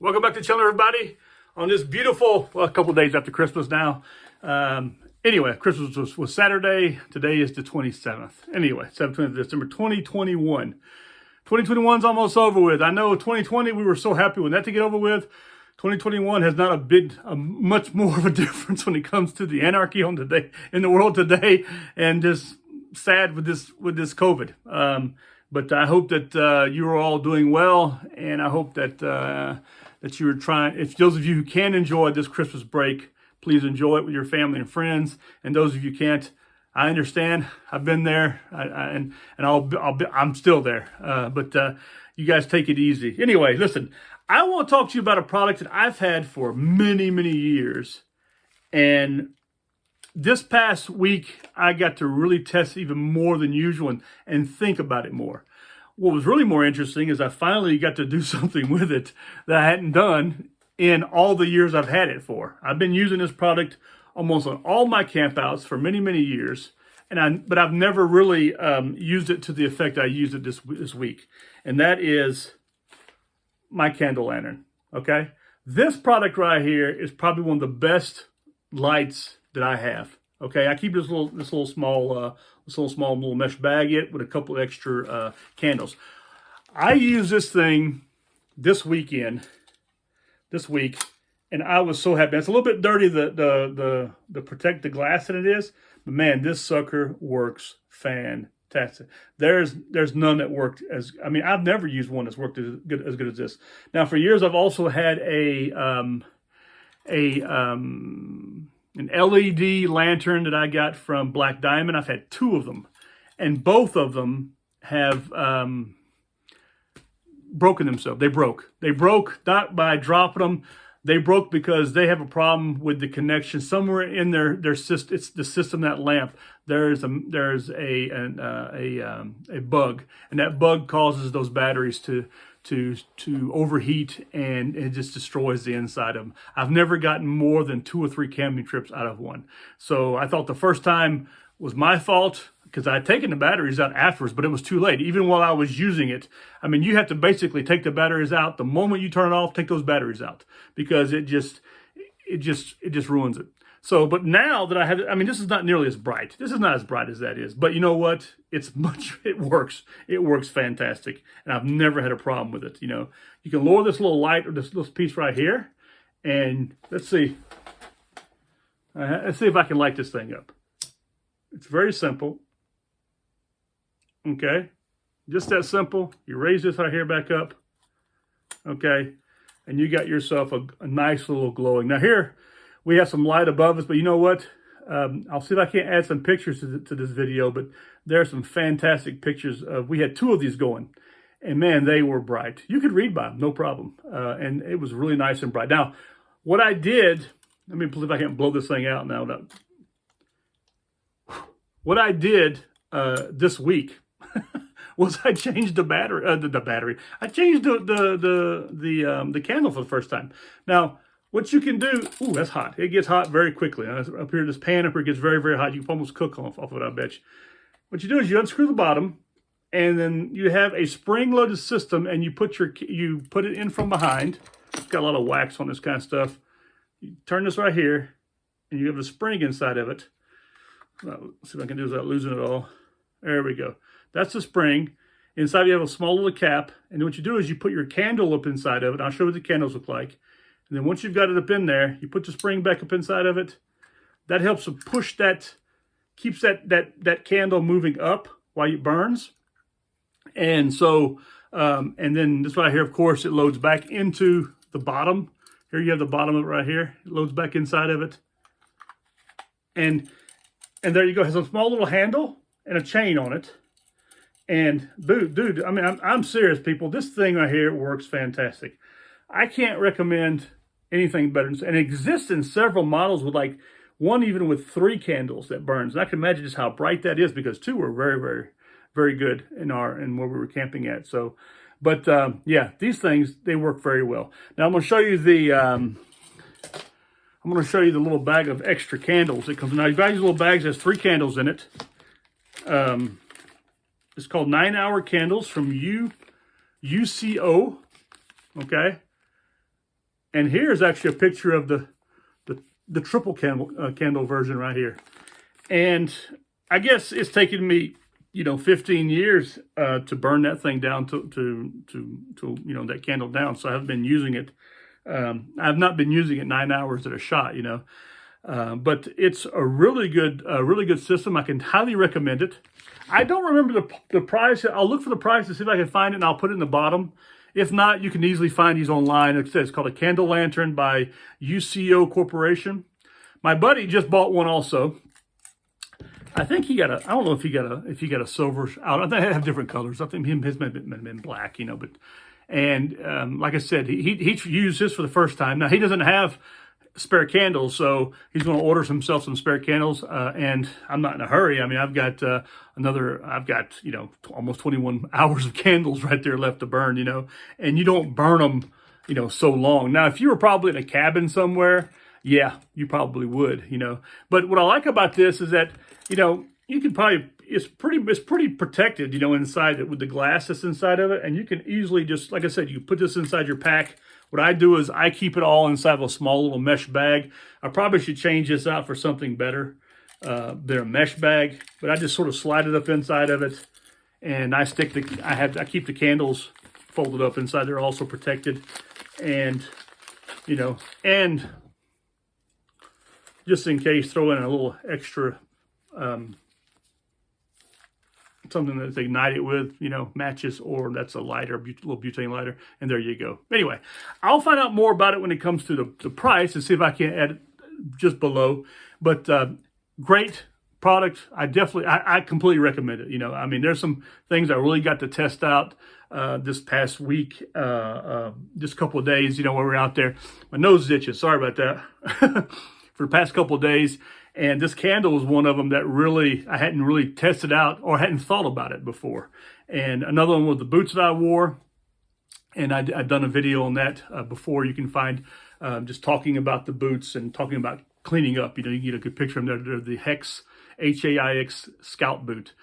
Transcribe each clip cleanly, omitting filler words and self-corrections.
Welcome back to the channel, everybody. On this beautiful, well, a couple of days after Christmas now. Anyway, Christmas was Saturday. Today is the 27th. Anyway, 17th of December, 2021. 2021's almost over with. I know 2020, we were so happy with that to get over with. 2021 has not much more of a difference when it comes to the anarchy in the world today, and just sad with this COVID. But I hope that you are all doing well, and I hope that that you are trying. If those of you who can enjoy this Christmas break, please enjoy it with your family and friends. And those of you who can't, I understand. I've been there, I'm still there. But you guys take it easy. Anyway, listen. I want to talk to you about a product that I've had for many, many years. And this past week, I got to really test even more than usual and think about it more. What was really more interesting is I finally got to do something with it that I hadn't done in all the years I've had it for. I've been using this product almost on all my campouts for many, many years. But I've never really used it to the effect I used it this week. And that is my candle lantern, okay? This product right here is probably one of the best lights that I have, okay? I keep this little small mesh bag with a couple extra candles. I used this thing this week, and I was so happy. It's a little bit dirty, the protect the glass that it is, but man, this sucker works fantastic. There's none that worked I've never used one that's worked as good as this. Now, for years, I've also had an LED lantern that I got from Black Diamond. I've had two of them, and both of them have broken themselves. They broke not by dropping them. They broke because they have a problem with the connection somewhere in their system. It's the system, that lamp. There's a bug, and that bug causes those batteries to overheat, and it just destroys the inside of them. I've never gotten more than 2 or 3 camping trips out of one. So I thought the first time was my fault, because I had taken the batteries out afterwards, but it was too late. Even while I was using it, you have to basically take the batteries out. The moment you turn it off, take those batteries out, because it just ruins it. So, but now that I have, this is not nearly as bright. This is not as bright as that is. But you know what? It works. It works fantastic, and I've never had a problem with it. You can lower this little light, or this little piece right here, and let's see. Let's see if I can light this thing up. It's very simple. Okay, just that simple. You raise this right here back up, okay, and you got yourself a nice little glowing. Now here, we have some light above us, but you know what? I'll see if I can't add some pictures to this video, but there are some fantastic pictures we had 2 of these going, and man, they were bright. You could read by them, no problem, and it was really nice and bright. Now, what I did, let me see if I can't blow this thing out now. What I did this week was I changed the battery. I changed the candle for the first time. Now, what you can do? Ooh, that's hot. It gets hot very quickly. Up here, this pan up here gets very, very hot. You can almost cook off of it, I bet you. What you do is you unscrew the bottom, and then you have a spring-loaded system, and you put it in from behind. It's got a lot of wax on this kind of stuff. You turn this right here, and you have a spring inside of it. Let's see if I can do this without losing it all. There we go. That's the spring. Inside you have a small little cap. And then what you do is you put your candle up inside of it. I'll show you what the candles look like. And then once you've got it up in there, you put the spring back up inside of it. That helps to push that, keeps that candle moving up while it burns. And so, and then this right here, of course, it loads back into the bottom. Here you have the bottom of it right here. It loads back inside of it. And there you go. It has a small little handle and a chain on it. And dude, I'm serious, people. This thing right here works fantastic. I can't recommend anything better. And it exists in several models with like one even with 3 candles that burns. And I can imagine just how bright that is, because 2 were very, very, very good in where we were camping at. So, but yeah, these things, they work very well. Now I'm going to show you the little bag of extra candles that comes. Now you buy these little bags. There's 3 candles in it. It's called 9-hour candles from UCO. Okay. And here's actually a picture of the triple candle version right here. And I guess it's taken me, 15 years to burn that thing down to that candle down. So I haven't been using it. I've not been using it 9 hours at a shot, but it's a really good system. I can highly recommend it. I don't remember the price. I'll look for the price to see if I can find it, and I'll put it in the bottom. If not, you can easily find these online. It says it's called a Candle Lantern by UCO Corporation. My buddy just bought one also. I think he got I don't know if he got a silver out. I think they have different colors. I think his may have been black, but, and like I said, he used this for the first time. Now he doesn't have spare candles, so he's going to order himself some spare candles, and I'm not in a hurry. I mean, I've got almost 21 hours of candles right there left to burn, and you don't burn them, so long. Now, if you were probably in a cabin somewhere, yeah, you probably would, but what I like about this is that, you can probably, it's pretty protected, inside it with the glass that's inside of it, and you can easily just, like I said, you put this inside your pack. What I do is I keep it all inside of a small little mesh bag. I probably should change this out for something better than a mesh bag, but I just sort of slide it up inside of it, and I keep the candles folded up inside. They're also protected, and and just in case, throw in a little extra something that they ignite it with, matches, or that's a lighter, little butane lighter, and there you go. Anyway, I'll find out more about it when it comes to the price and see if I can add it just below. But great product. I completely recommend it. I mean, there's some things I really got to test out this past week, just a couple of days, when we were out there. My nose is itching. Sorry about that. For the past couple of days. And this candle was one of them that I hadn't really tested out or hadn't thought about it before. And another one was the boots that I wore. And I'd done a video on that before. You can find just talking about the boots and talking about cleaning up. You get a good picture of them. They're the H-A-I-X Scout boot.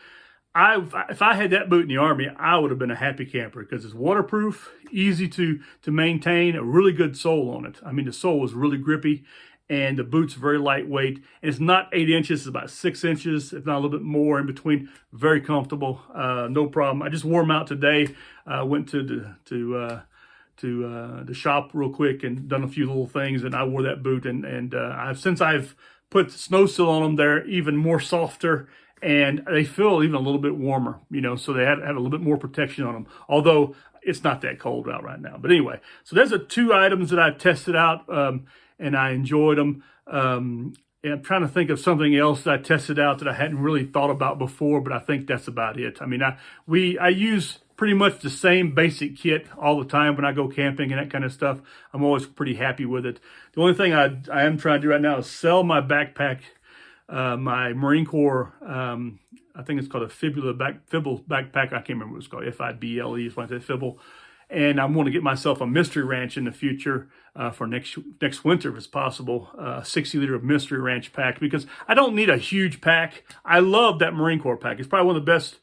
If I had that boot in the Army, I would have been a happy camper because it's waterproof, easy to maintain, a really good sole on it. I mean, the sole was really grippy. And the boot's very lightweight. And it's not 8 inches, it's about 6 inches, if not a little bit more in between. Very comfortable, no problem. I just wore them out today. Went to the shop real quick and done a few little things, and I wore that boot. And since I've put snow seal on them, they're even more softer, and they feel even a little bit warmer. So they have a little bit more protection on them. Although it's not that cold out right now. But anyway, so there's the 2 items that I tested out. And I enjoyed them. And I'm trying to think of something else that I tested out that I hadn't really thought about before, but I think that's about it. I mean, I use pretty much the same basic kit all the time when I go camping and that kind of stuff. I'm always pretty happy with it. The only thing I am trying to do right now is sell my backpack, my Marine Corps, I think it's called a Fibble backpack. I can't remember what it's called. F-I-B-L-E is what I say, Fibble. And I'm going to get myself a mystery ranch in the future for next winter, if it's possible, a 60-liter mystery ranch pack, because I don't need a huge pack. I love that Marine Corps pack. It's probably one of the best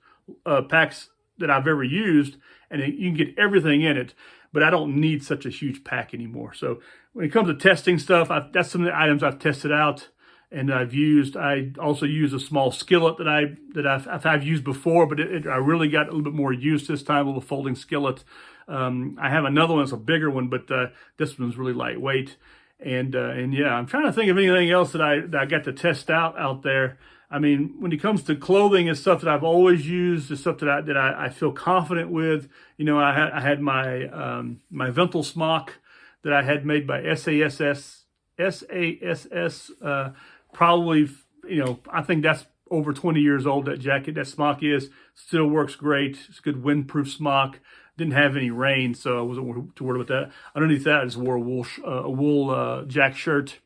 packs that I've ever used, and you can get everything in it, but I don't need such a huge pack anymore. So when it comes to testing stuff, that's some of the items I've tested out and I've used. I also use a small skillet that I've used before, but I really got a little bit more use this time, a little folding skillet. I have another one, it's a bigger one, but this one's really lightweight. And yeah, I'm trying to think of anything else that I got to test out there. I mean, when it comes to clothing, it's stuff that I've always used. It's stuff that I feel confident with. I had my my Vental smock that I had made by SASS. Probably, I think that's over 20 years old. That jacket, that smock still works great. It's a good windproof smock. Didn't have any rain, so I wasn't too worried about that. Underneath that, I just wore a wool jack shirt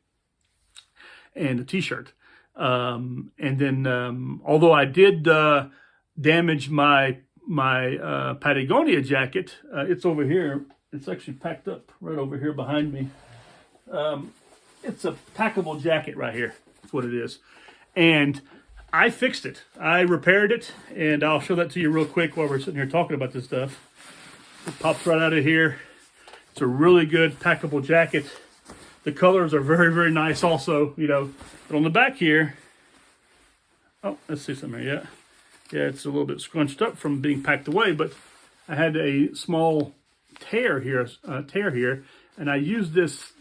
and a t-shirt. And then, although I did damage my Patagonia jacket, it's over here. It's actually packed up right over here behind me. It's a packable jacket right here. That's what it is. And I fixed it. I repaired it, and I'll show that to you real quick while we're sitting here talking about this stuff. It pops right out of here. It's a really good packable jacket. The colors are very, very nice also, you know. But on the back here, oh, let's see something here. Yeah, it's a little bit scrunched up from being packed away, but I had a small tear here, and I used this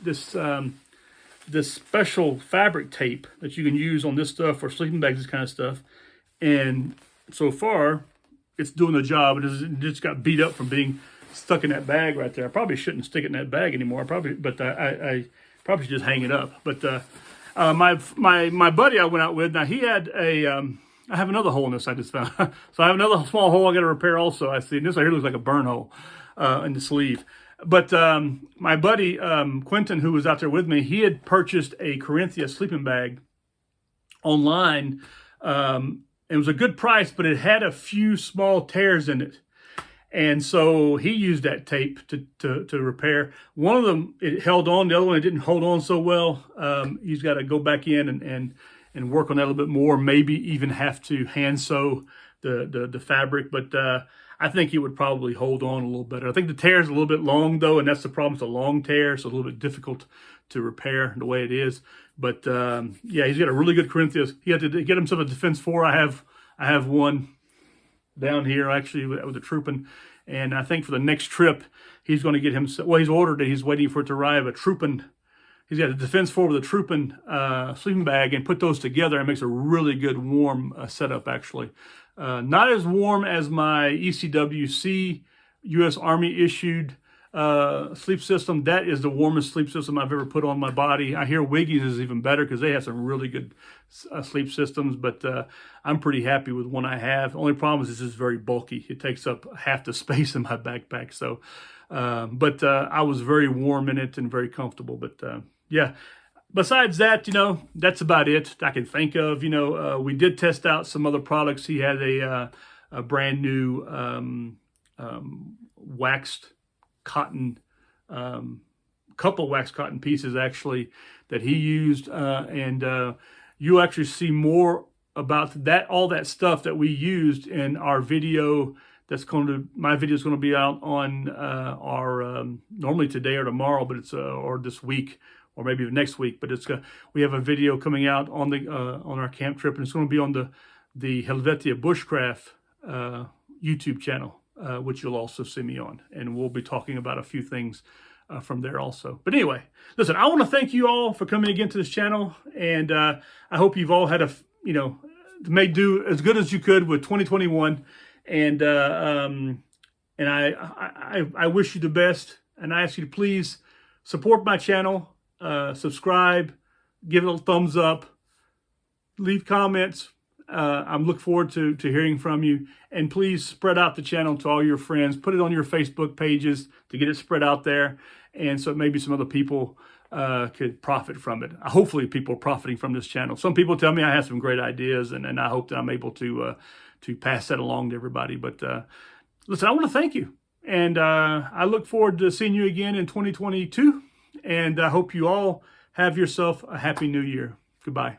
special fabric tape that you can use on this stuff for sleeping bags, this kind of stuff. And so far, it's doing the job. It just got beat up from being stuck in that bag right there. I probably shouldn't stick it in that bag anymore. I probably should just hang it up. But my buddy I went out with, now he had I have another hole in this I just found. So I have another small hole I got to repair also. I see. And this right here looks like a burn hole in the sleeve. But my buddy, Quentin, who was out there with me, he had purchased a Corinthia sleeping bag online. It was a good price, but it had a few small tears in it. And so he used that tape to repair. One of them, it held on. The other one, it didn't hold on so well. He's got to go back in and work on that a little bit more. Maybe even have to hand sew the fabric. But I think it would probably hold on a little better. I think the tear is a little bit long, though, and that's the problem. It's a long tear, so a little bit difficult to repair the way it is. But yeah, he's got a really good Corinthians. He had to get himself a Defense 4. I have one down here actually with the Troopin', and I think for the next trip he's going to get him. Well, he's ordered it. He's waiting for it to arrive. A Troopin'. He's got a Defense 4 with a Troopin' sleeping bag, and put those together. It makes a really good warm setup actually. Not as warm as my ECWC U.S. Army issued sleep system. That is the warmest sleep system I've ever put on my body. I hear Wiggy's is even better because they have some really good sleep systems, but I'm pretty happy with one I have. Only problem is this is very bulky. It takes up half the space in my backpack. So, but I was very warm in it and very comfortable. But yeah, besides that, you know, that's about it I can think of. You know, we did test out some other products. He had a brand new waxed cotton, couple waxed cotton pieces actually that he used, and you'll actually see more about that, all that stuff that we used in our video. My video is going to be out on our normally today or tomorrow, but it's or this week or maybe next week. But we have a video coming out on our camp trip, and it's going to be on the Helvetia Bushcraft YouTube channel, which you'll also see me on, and we'll be talking about a few things from there also. But anyway, listen, I want to thank you all for coming again to this channel, and I hope you've all had made do as good as you could with 2021, and I wish you the best, and I ask you to please support my channel, subscribe, give it a thumbs up, leave comments. I'm looking forward to hearing from you, and please spread out the channel to all your friends. Put it on your Facebook pages to get it spread out there, and so maybe some other people could profit from it. Hopefully people are profiting from this channel. Some people tell me I have some great ideas, and I hope that I'm able to pass that along to everybody. But listen, I want to thank you, and I look forward to seeing you again in 2022, and I hope you all have yourself a happy new year. Goodbye.